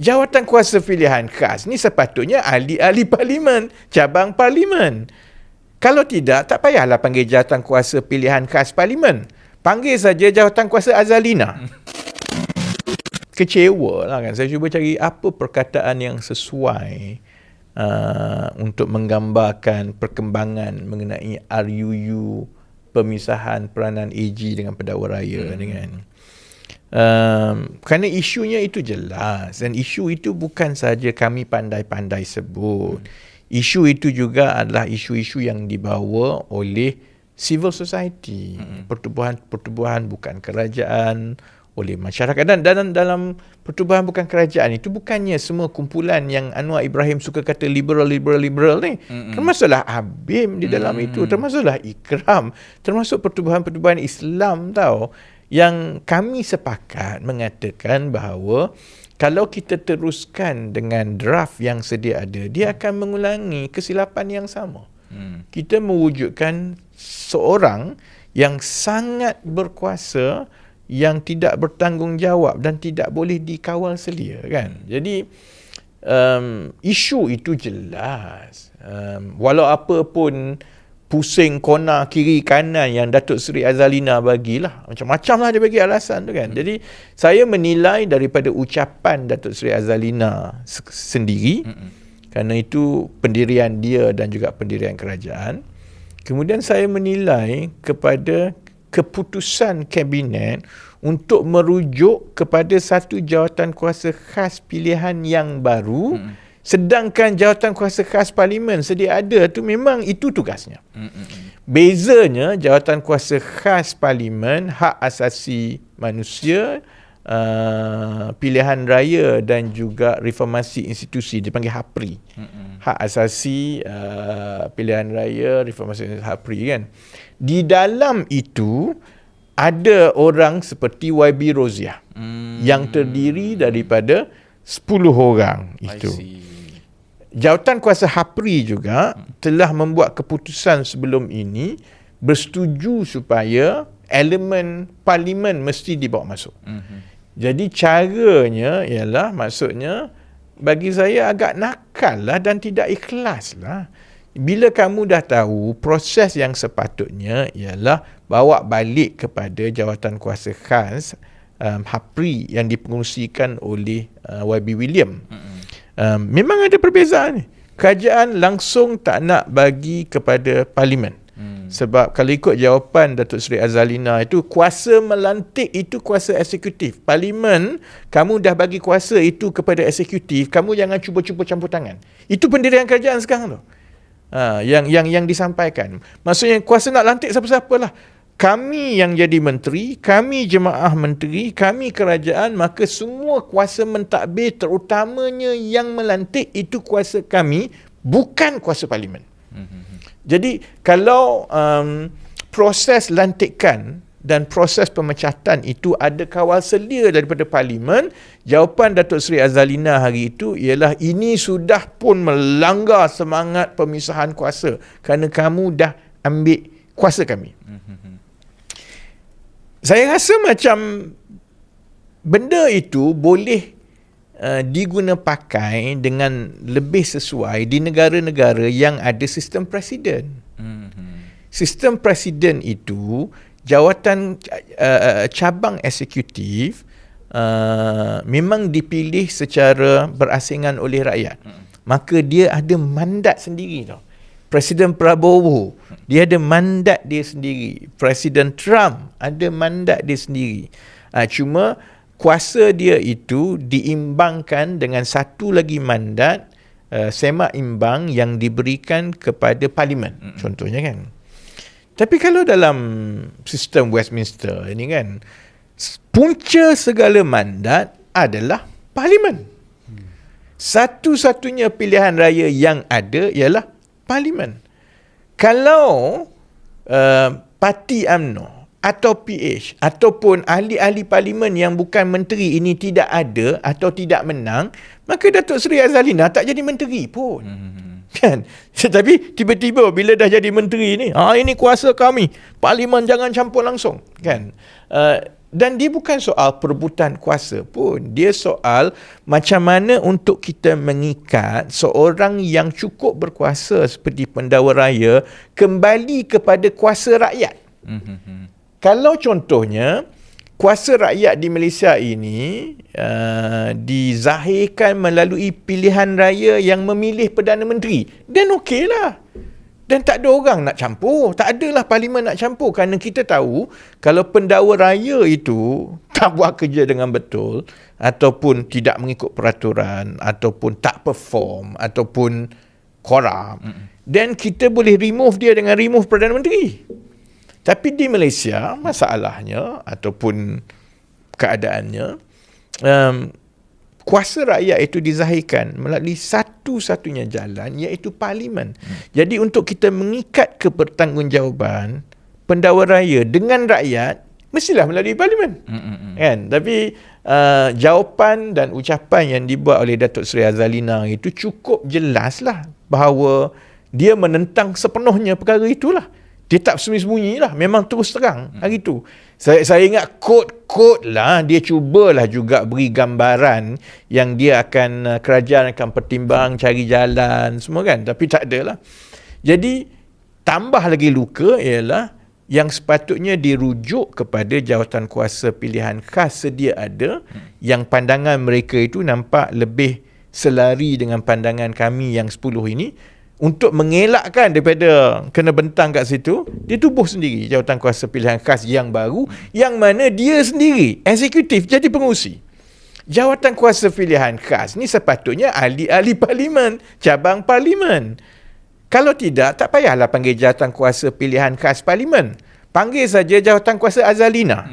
jawatan kuasa pilihan khas ni sepatutnya ahli-ahli parlimen, cabang parlimen. Kalau tidak, tak payahlah panggil jawatan kuasa pilihan khas parlimen. Panggil saja jawatan kuasa Azalina. Kecewa lah kan. Saya cuba cari apa perkataan yang sesuai untuk menggambarkan perkembangan mengenai RUU, pemisahan peranan AG dengan pendakwa raya ni kan. Kerana isunya itu jelas, dan isu itu bukan saja kami pandai-pandai sebut. Isu itu juga adalah isu-isu yang dibawa oleh civil society, pertubuhan bukan kerajaan, oleh masyarakat. Dan dalam pertubuhan bukan kerajaan itu bukannya semua kumpulan yang Anwar Ibrahim suka kata liberal ni. Termasuklah ABIM di dalam itu, termasuklah IKRAM, termasuk pertubuhan-pertubuhan Islam tau. Yang kami sepakat mengatakan bahawa kalau kita teruskan dengan draft yang sedia ada, dia akan mengulangi kesilapan yang sama. Kita mewujudkan seorang yang sangat berkuasa, yang tidak bertanggungjawab dan tidak boleh dikawal selia kan. Jadi isu itu jelas. Walau apa pun pusing kona kiri kanan yang Datuk Seri Azalina bagilah, macam-macam lah dia bagi alasan tu kan. Jadi saya menilai daripada ucapan Datuk Seri Azalina sendiri, kerana itu pendirian dia dan juga pendirian kerajaan. Kemudian saya menilai kepada keputusan kabinet untuk merujuk kepada satu jawatan kuasa khas pilihan yang baru, sedangkan jawatan kuasa khas parlimen sedia ada tu memang itu tugasnya. Bezanya jawatan kuasa khas parlimen, hak asasi manusia, pilihan raya dan juga reformasi institusi, dipanggil HAPRI. Hak asasi, pilihan raya, reformasi HAPRI kan. Di dalam itu ada orang seperti YB Roziah yang terdiri daripada 10 orang itu. Jawatan kuasa HAPRI juga telah membuat keputusan sebelum ini bersetuju supaya elemen parlimen mesti dibawa masuk. Jadi caranya ialah, maksudnya bagi saya agak nakal lah dan tidak ikhlas lah. Bila kamu dah tahu proses yang sepatutnya ialah bawa balik kepada jawatan kuasa khas HAPRI yang dipengerusikan oleh YB William. Memang ada perbezaan. Kerajaan langsung tak nak bagi kepada parlimen. Sebab kalau ikut jawapan Datuk Seri Azalina itu, kuasa melantik itu kuasa eksekutif. Parlimen, kamu dah bagi kuasa itu kepada eksekutif, kamu jangan cuba-cuba campur tangan. Itu pendirian kerajaan sekarang tu. Yang disampaikan. Maksudnya kuasa nak lantik siapa-siapa lah. Kami yang jadi menteri, kami jemaah menteri, kami kerajaan, maka semua kuasa mentadbir, terutamanya yang melantik, itu kuasa kami, bukan kuasa parlimen. Jadi kalau proses lantikan dan proses pemecatan itu ada kawal selia daripada parlimen, jawapan Datuk Seri Azalina hari itu ialah ini sudah pun melanggar semangat pemisahan kuasa kerana kamu dah ambil kuasa kami. Saya rasa macam benda itu boleh diguna pakai dengan lebih sesuai di negara-negara yang ada sistem presiden. Sistem presiden itu jawatan cabang eksekutif memang dipilih secara berasingan oleh rakyat. Maka dia ada mandat sendiri tau. Presiden Prabowo, dia ada mandat dia sendiri. Presiden Trump ada mandat dia sendiri. Cuma kuasa dia itu diimbangkan dengan satu lagi mandat semak imbang yang diberikan kepada parlimen. Contohnya kan. Tapi kalau dalam sistem Westminster ini kan, punca segala mandat adalah parlimen. Satu-satunya pilihan raya yang ada ialah parlimen. Kalau parti UMNO atau PH ataupun ahli-ahli parlimen yang bukan menteri ini tidak ada atau tidak menang, maka Datuk Seri Azalina tak jadi menteri pun. Kan? Tetapi tiba-tiba bila dah jadi menteri ni, ini kuasa kami, parlimen jangan campur langsung, kan? Dan dia bukan soal perebutan kuasa pun. Dia soal macam mana untuk kita mengikat seorang yang cukup berkuasa seperti pendakwa raya kembali kepada kuasa rakyat. Kalau contohnya, kuasa rakyat di Malaysia ini dizahirkan melalui pilihan raya yang memilih Perdana Menteri, dan okeylah. Dan tak ada orang nak campur. Tak adalah parlimen nak campur. Kerana kita tahu, kalau pendakwa raya itu tak buat kerja dengan betul, ataupun tidak mengikut peraturan, ataupun tak perform, ataupun korup, then kita boleh remove dia dengan remove Perdana Menteri. Tapi di Malaysia, masalahnya ataupun keadaannya, kuasa rakyat itu dizahirkan melalui satu-satunya jalan, iaitu parlimen. Jadi untuk kita mengikat kebertanggungjawaban pendakwa raya dengan rakyat, mestilah melalui parlimen. Kan? Tapi jawapan dan ucapan yang dibuat oleh Datuk Seri Azalina itu cukup jelaslah bahawa dia menentang sepenuhnya perkara itulah. Dia tak sembunyi-sembunyi lah. Memang terus terang hari tu. Saya ingat kod-kod lah. Dia cubalah juga beri gambaran yang dia akan, kerajaan akan pertimbang, cari jalan, semua kan. Tapi tak ada lah. Jadi, tambah lagi luka ialah yang sepatutnya dirujuk kepada jawatan kuasa pilihan khas sedia ada, yang pandangan mereka itu nampak lebih selari dengan pandangan kami yang 10 ini. Untuk mengelakkan daripada kena bentang kat situ, dia tubuh sendiri jawatan kuasa pilihan khas yang baru, yang mana dia sendiri, eksekutif, jadi pengurusi. Jawatan kuasa pilihan khas ni sepatutnya ahli-ahli parlimen, cabang parlimen. Kalau tidak, tak payahlah panggil jawatan kuasa pilihan khas parlimen. Panggil saja jawatan kuasa Azalina.